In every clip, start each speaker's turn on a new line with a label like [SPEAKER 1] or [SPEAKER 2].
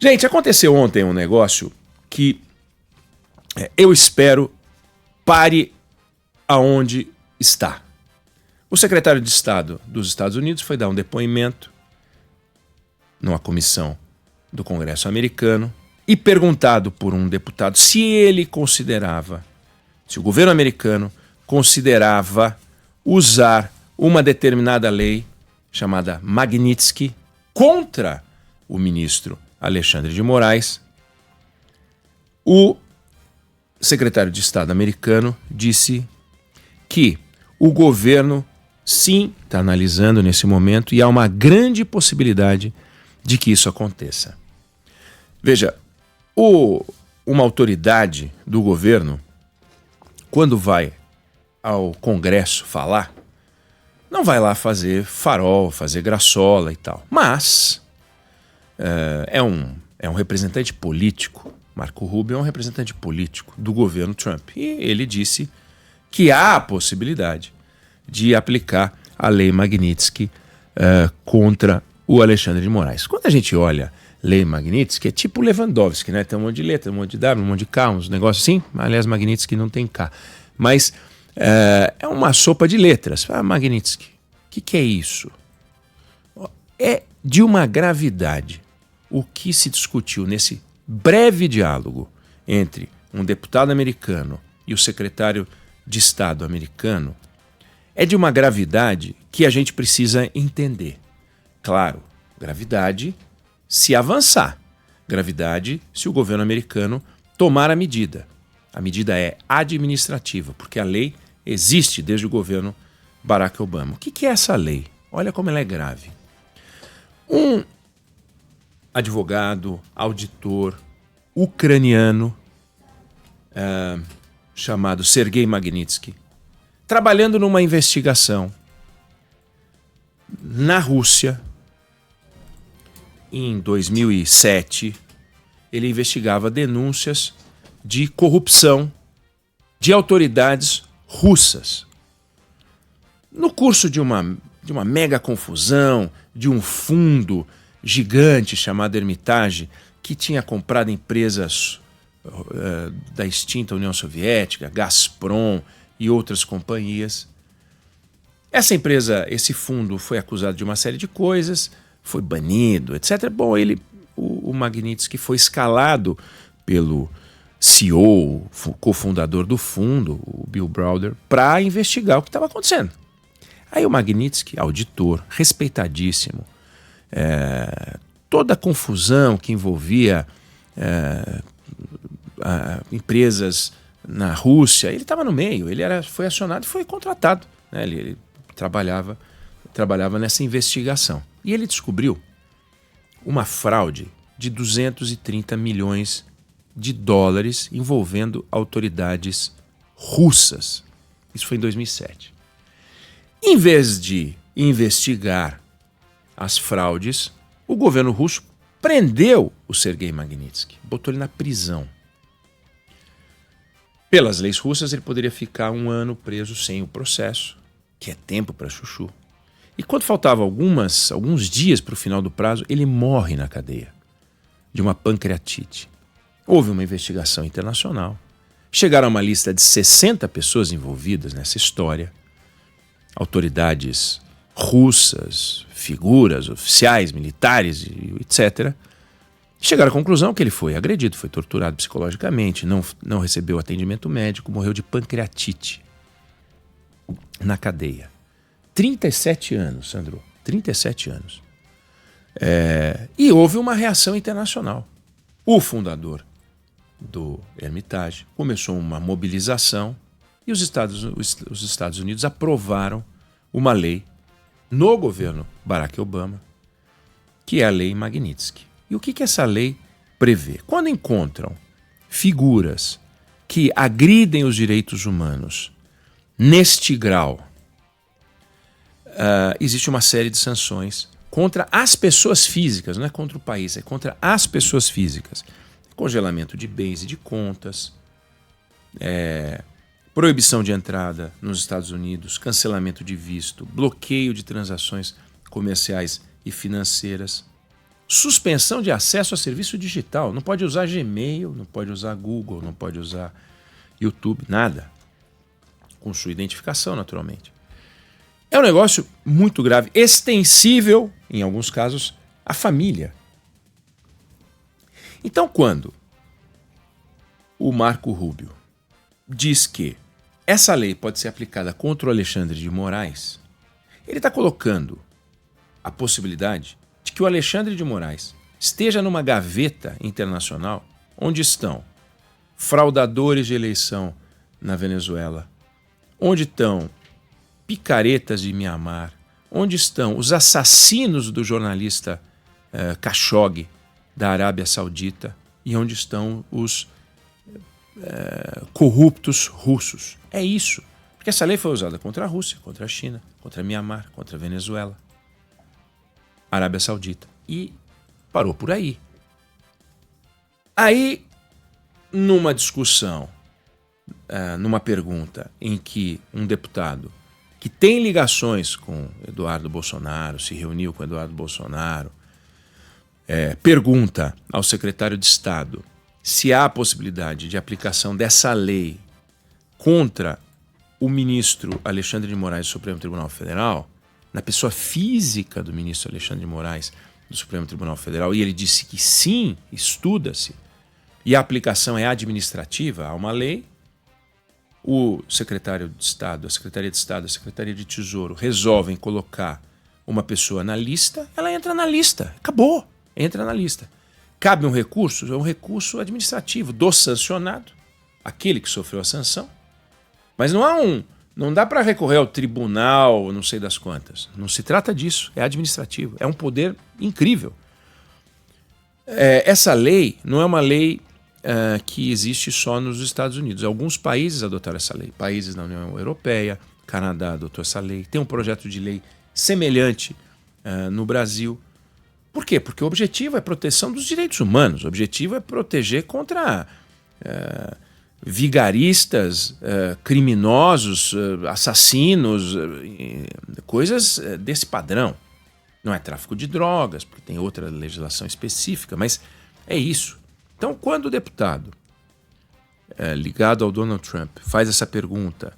[SPEAKER 1] Gente, aconteceu ontem um negócio que eu espero pare aonde está. O secretário de Estado dos Estados Unidos foi dar um depoimento numa comissão do Congresso americano e perguntado por um deputado se o governo americano considerava usar uma determinada lei chamada Magnitsky contra o ministro Alexandre de Moraes, o secretário de Estado americano disse que o governo sim está analisando nesse momento e há uma grande possibilidade de que isso aconteça. Veja, uma autoridade do governo, quando vai ao Congresso falar, não vai lá fazer farol, fazer graçola e tal, mas é um representante político. Marco Rubio é um representante político do governo Trump e ele disse que há a possibilidade de aplicar a lei Magnitsky contra o Alexandre de Moraes. Quando a gente olha lei Magnitsky, é tipo Lewandowski, né? Tem um monte de letra, um monte de W, um monte de K, uns negócios assim. Aliás, Magnitsky não tem K. Mas é uma sopa de letras. Magnitsky. O que é isso? É de uma gravidade. O que se discutiu nesse breve diálogo entre um deputado americano e o secretário de Estado americano é de uma gravidade que a gente precisa entender. Claro, gravidade se avançar. Gravidade se o governo americano tomar a medida. A medida é administrativa, porque a lei existe desde o governo Barack Obama. O que é essa lei? Olha como ela é grave. Um advogado, auditor ucraniano chamado Sergei Magnitsky, trabalhando numa investigação na Rússia, em 2007, ele investigava denúncias de corrupção de autoridades russas. No curso de uma mega confusão, de um fundo gigante chamado Hermitage, que tinha comprado empresas da extinta União Soviética, Gazprom e outras companhias. Essa empresa, esse fundo foi acusado de uma série de coisas, foi banido, etc. Bom, o Magnitsky foi escalado pelo CEO, cofundador do fundo, o Bill Browder, para investigar o que estava acontecendo. Aí o Magnitsky, auditor, respeitadíssimo, toda a confusão que envolvia empresas na Rússia, ele estava no meio, foi acionado e foi contratado, né? Ele trabalhava nessa investigação. E ele descobriu uma fraude de 230 milhões de dólares envolvendo autoridades russas. Isso foi em 2007. Em vez de investigar as fraudes, o governo russo prendeu o Sergei Magnitsky, botou ele na prisão. Pelas leis russas, ele poderia ficar 1 ano preso sem o processo, que é tempo para chuchu. E quando faltavam alguns dias para o final do prazo, ele morre na cadeia de uma pancreatite. Houve uma investigação internacional. Chegaram a uma lista de 60 pessoas envolvidas nessa história. Autoridades russas, figuras, oficiais, militares, etc. Chegaram à conclusão que ele foi agredido, foi torturado psicologicamente, não recebeu atendimento médico, morreu de pancreatite na cadeia. 37 anos, Sandro. 37 anos. E houve uma reação internacional. O fundador do Hermitage começou uma mobilização e os Estados Unidos aprovaram uma lei no governo Barack Obama, que é a lei Magnitsky. E o que essa lei prevê? Quando encontram figuras que agridem os direitos humanos neste grau, existe uma série de sanções contra as pessoas físicas, não é contra o país, é contra as pessoas físicas. Congelamento de bens e de contas, proibição de entrada nos Estados Unidos, cancelamento de visto, bloqueio de transações comerciais e financeiras. suspensão de acesso a serviço digital. Não pode usar Gmail, não pode usar Google, não pode usar YouTube, nada. Com sua identificação, naturalmente. É um negócio muito grave, extensível, em alguns casos, à família. Então, quando o Marco Rubio diz que essa lei pode ser aplicada contra o Alexandre de Moraes, ele está colocando a possibilidade de que o Alexandre de Moraes esteja numa gaveta internacional onde estão fraudadores de eleição na Venezuela, onde estão picaretas de Mianmar, onde estão os assassinos do jornalista Khashoggi da Arábia Saudita e onde estão os corruptos russos. É isso. Porque essa lei foi usada contra a Rússia, contra a China, contra a Mianmar, contra a Venezuela, Arábia Saudita. E parou por aí. Aí, numa discussão, numa pergunta em que um deputado que tem ligações com Eduardo Bolsonaro, se reuniu com Eduardo Bolsonaro, pergunta ao secretário de Estado se há a possibilidade de aplicação dessa lei contra o ministro Alexandre de Moraes do Supremo Tribunal Federal, na pessoa física do ministro Alexandre de Moraes do Supremo Tribunal Federal, e ele disse que sim, estuda-se, e a aplicação é administrativa, há uma lei, o secretário de Estado, a Secretaria de Estado, a Secretaria de Tesouro resolvem colocar uma pessoa na lista, ela entra na lista, acabou, entra na lista. Cabe um recurso? É um recurso administrativo do sancionado, aquele que sofreu a sanção, mas não dá para recorrer ao tribunal, não sei das quantas. Não se trata disso, é administrativo. É um poder incrível. Essa lei não é uma lei que existe só nos Estados Unidos. Alguns países adotaram essa lei. Países da União Europeia, Canadá adotou essa lei. Tem um projeto de lei semelhante no Brasil. Por quê? Porque o objetivo é proteção dos direitos humanos. O objetivo é proteger contra vigaristas, criminosos, assassinos, coisas desse padrão. Não é tráfico de drogas, porque tem outra legislação específica, mas é isso. Então, quando o deputado ligado ao Donald Trump faz essa pergunta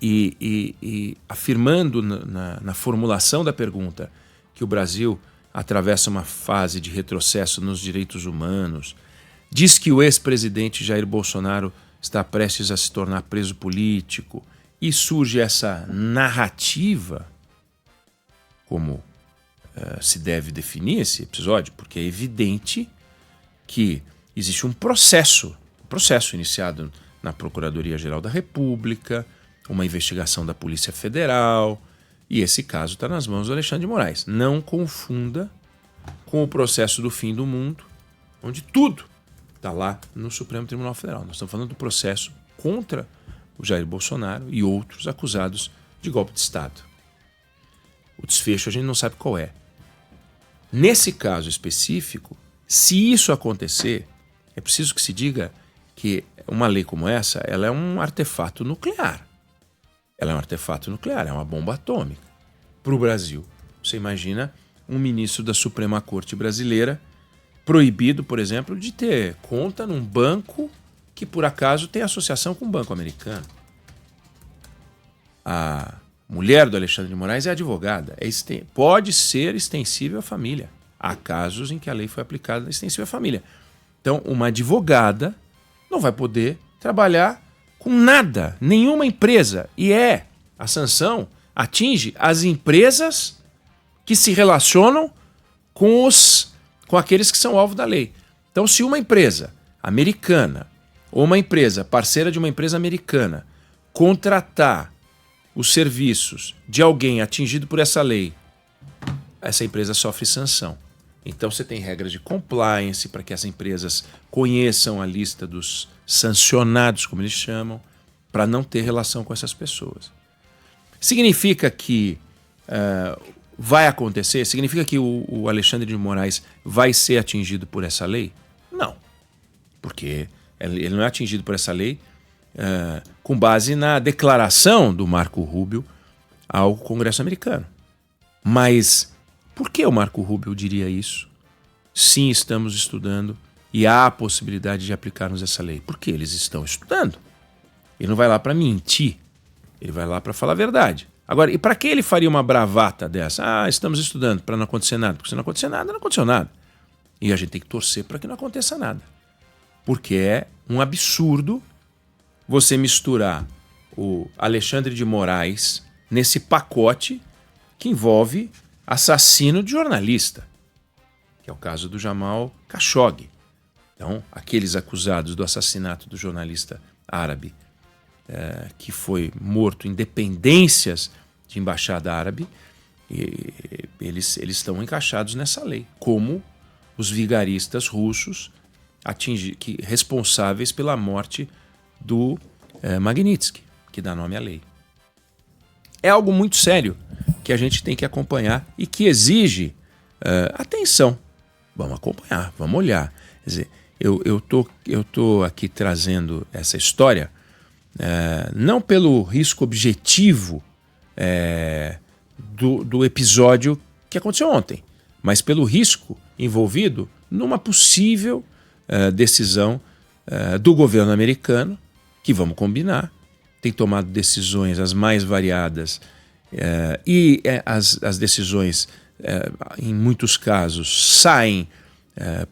[SPEAKER 1] e afirmando na formulação da pergunta que o Brasil atravessa uma fase de retrocesso nos direitos humanos, diz que o ex-presidente Jair Bolsonaro está prestes a se tornar preso político e surge essa narrativa, como se deve definir esse episódio, porque é evidente que existe um processo iniciado na Procuradoria-Geral da República, uma investigação da Polícia Federal, e esse caso está nas mãos do Alexandre de Moraes. Não confunda com o processo do fim do mundo, onde tudo está lá no Supremo Tribunal Federal. Nós estamos falando do processo contra o Jair Bolsonaro e outros acusados de golpe de Estado. O desfecho a gente não sabe qual é. Nesse caso específico, se isso acontecer, é preciso que se diga que uma lei como essa, ela é um artefato nuclear. Ela é um artefato nuclear, é uma bomba atômica. Para o Brasil, você imagina um ministro da Suprema Corte brasileira proibido, por exemplo, de ter conta num banco que, por acaso, tem associação com um banco americano. A mulher do Alexandre de Moraes é advogada. Pode ser extensível à família. Há casos em que a lei foi aplicada extensível à família. Então, uma advogada não vai poder trabalhar com nada, nenhuma empresa. E a sanção atinge as empresas que se relacionam com aqueles que são alvo da lei. Então, se uma empresa americana ou uma empresa parceira de uma empresa americana contratar os serviços de alguém atingido por essa lei, essa empresa sofre sanção. Então você tem regras de compliance para que as empresas conheçam a lista dos sancionados, como eles chamam, para não ter relação com essas pessoas. Significa que vai acontecer? Significa que o Alexandre de Moraes vai ser atingido por essa lei? Não, porque ele não é atingido por essa lei com base na declaração do Marco Rubio ao Congresso americano. Mas Por que o Marco Rubio diria isso? Sim, estamos estudando e há a possibilidade de aplicarmos essa lei. Porque eles estão estudando. Ele não vai lá para mentir, ele vai lá para falar a verdade. Agora, e para que ele faria uma bravata dessa? Ah, estamos estudando para não acontecer nada. Porque se não acontecer nada, não aconteceu nada. E a gente tem que torcer para que não aconteça nada. Porque é um absurdo você misturar o Alexandre de Moraes nesse pacote que envolve assassino de jornalista, que é o caso do Jamal Khashoggi. Então, aqueles acusados do assassinato do jornalista árabe que foi morto em dependências de embaixada árabe, eles estão encaixados nessa lei, como os vigaristas russos responsáveis pela morte do Magnitsky, que dá nome à lei. É algo muito sério que a gente tem que acompanhar e que exige atenção. Vamos acompanhar, vamos olhar. Quer dizer, eu tô aqui trazendo essa história não pelo risco objetivo do episódio que aconteceu ontem, mas pelo risco envolvido numa possível decisão do governo americano, que, vamos combinar, tem tomado decisões as mais variadas e as decisões, em muitos casos, saem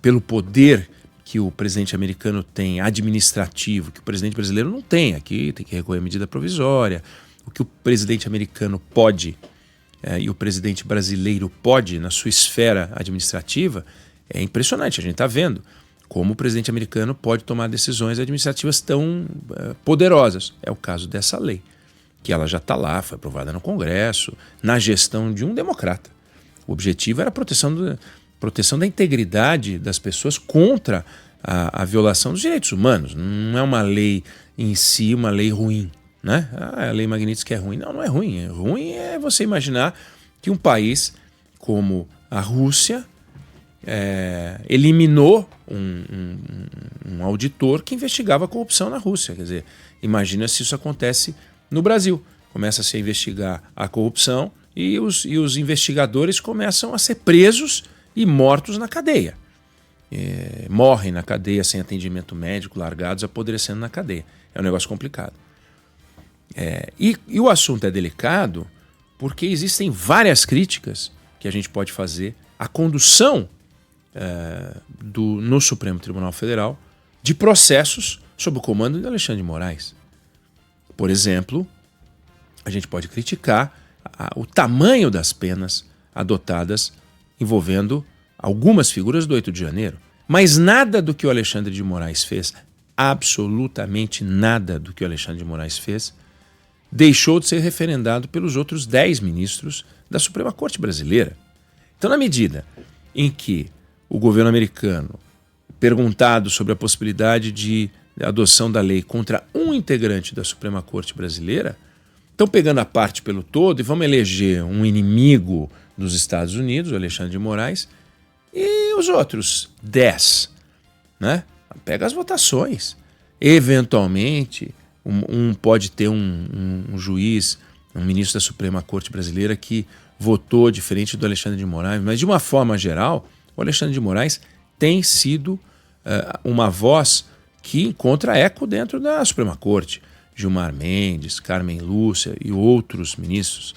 [SPEAKER 1] pelo poder que o presidente americano tem, administrativo, que o presidente brasileiro não tem. Aqui tem que recorrer à medida provisória. O que o presidente americano pode e o presidente brasileiro pode na sua esfera administrativa é impressionante. A gente está vendo como o presidente americano pode tomar decisões administrativas tão poderosas. É o caso dessa lei, que ela já está lá, foi aprovada no Congresso, na gestão de um democrata. O objetivo era a proteção da integridade das pessoas contra a violação dos direitos humanos. Não é uma lei em si, uma lei ruim, né? A lei Magnitsky é ruim. Não, não é ruim. Ruim é você imaginar que um país como a Rússia eliminou um auditor que investigava a corrupção na Rússia. Quer dizer, imagina se isso acontece no Brasil. Começa-se a investigar a corrupção e os investigadores começam a ser presos e mortos na cadeia. Morrem na cadeia sem atendimento médico, largados, apodrecendo na cadeia. É um negócio complicado. E o assunto é delicado porque existem várias críticas que a gente pode fazer à condução no Supremo Tribunal Federal de processos sob o comando de Alexandre de Moraes. Por exemplo, a gente pode criticar o tamanho das penas adotadas envolvendo algumas figuras do 8 de janeiro. Mas nada do que o Alexandre de Moraes fez, absolutamente nada do que o Alexandre de Moraes fez, deixou de ser referendado pelos outros 10 ministros da Suprema Corte Brasileira. Então, na medida em que o governo americano, perguntado sobre a possibilidade de adoção da lei contra um integrante da Suprema Corte Brasileira, estão pegando a parte pelo todo e vamos eleger um inimigo dos Estados Unidos, o Alexandre de Moraes, e os outros 10, né? Pega as votações. Eventualmente, pode ter um juiz, um ministro da Suprema Corte Brasileira que votou diferente do Alexandre de Moraes, mas de uma forma geral, o Alexandre de Moraes tem sido uma voz que encontra eco dentro da Suprema Corte. Gilmar Mendes, Carmen Lúcia e outros ministros,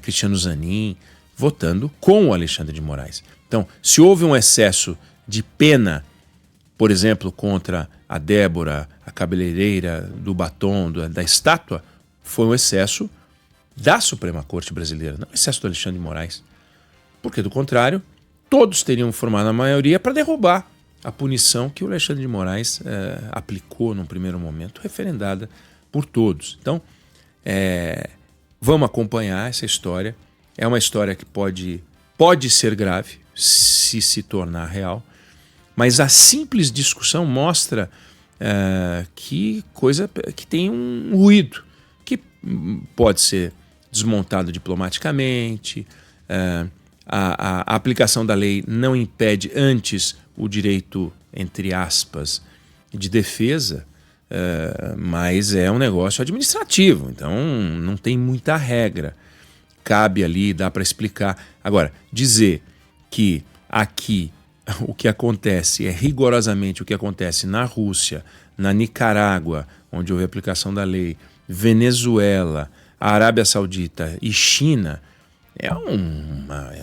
[SPEAKER 1] Cristiano Zanin, votando com o Alexandre de Moraes. Então, se houve um excesso de pena, por exemplo, contra a Débora, a cabeleireira do batom, da estátua, foi um excesso da Suprema Corte Brasileira, não um excesso do Alexandre de Moraes. Porque, do contrário, todos teriam formado a maioria para derrubar a punição que o Alexandre de Moraes aplicou num primeiro momento, referendada por todos. Então, vamos acompanhar essa história. É uma história que pode ser grave se tornar real, mas a simples discussão mostra que tem um ruído que pode ser desmontado diplomaticamente. A aplicação da lei não impede antes o direito, entre aspas, de defesa, mas é um negócio administrativo, então não tem muita regra. cabe ali, dá para explicar. Agora, dizer que aqui o que acontece é rigorosamente o que acontece na Rússia, na Nicarágua, onde houve aplicação da lei, Venezuela, Arábia Saudita e China, é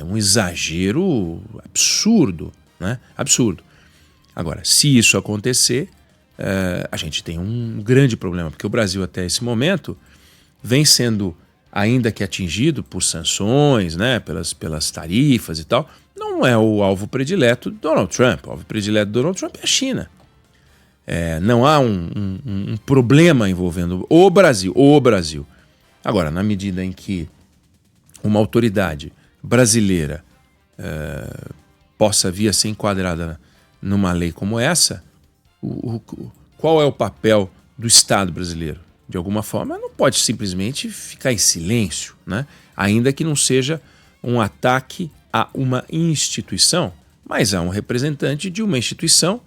[SPEAKER 1] um exagero absurdo, né? Absurdo. Agora, se isso acontecer, a gente tem um grande problema, porque o Brasil até esse momento vem sendo, ainda que atingido por sanções, né, pelas tarifas e tal, não é o alvo predileto do Donald Trump. O alvo predileto do Donald Trump é a China. Não há um problema envolvendo o Brasil. Agora, na medida em que uma autoridade brasileira possa vir a ser enquadrada numa lei como essa, qual é o papel do Estado brasileiro? De alguma forma, não pode simplesmente ficar em silêncio, né? Ainda que não seja um ataque a uma instituição, mas a um representante de uma instituição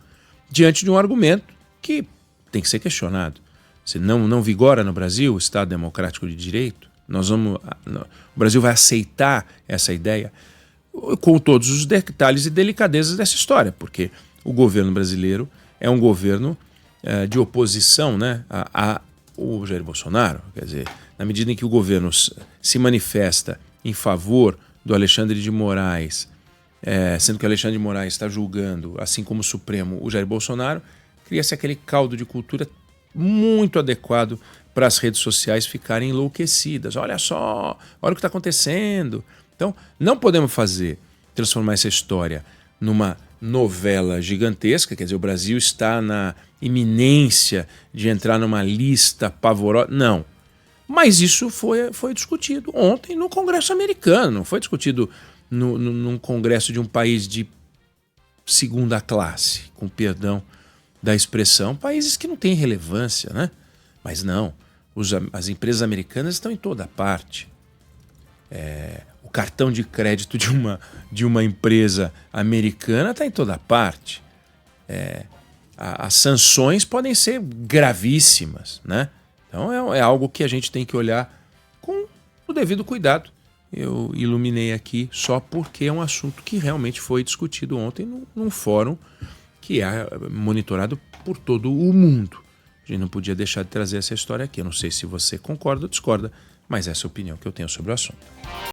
[SPEAKER 1] diante de um argumento que tem que ser questionado. Se não vigora no Brasil o Estado Democrático de Direito, o Brasil vai aceitar essa ideia com todos os detalhes e delicadezas dessa história, porque o governo brasileiro é um governo de oposição, né, ao Jair Bolsonaro. Quer dizer, na medida em que o governo se manifesta em favor do Alexandre de Moraes, sendo que o Alexandre de Moraes está julgando, assim como o Supremo, o Jair Bolsonaro, cria-se aquele caldo de cultura muito adequado para as redes sociais ficarem enlouquecidas. Olha só, olha o que está acontecendo. Então, não podemos transformar essa história numa novela gigantesca, quer dizer, o Brasil está na iminência de entrar numa lista pavorosa. Não. Mas isso foi discutido ontem no Congresso americano, não foi discutido num Congresso de um país de segunda classe, com perdão da expressão, países que não têm relevância, né? Mas não, as empresas americanas estão em toda parte. O cartão de crédito de uma empresa americana está em toda parte. As sanções podem ser gravíssimas, né? Então é algo que a gente tem que olhar com o devido cuidado. Eu iluminei aqui só porque é um assunto que realmente foi discutido ontem num fórum que é monitorado por todo o mundo. A gente não podia deixar de trazer essa história aqui. Eu não sei se você concorda ou discorda, mas essa é a opinião que eu tenho sobre o assunto.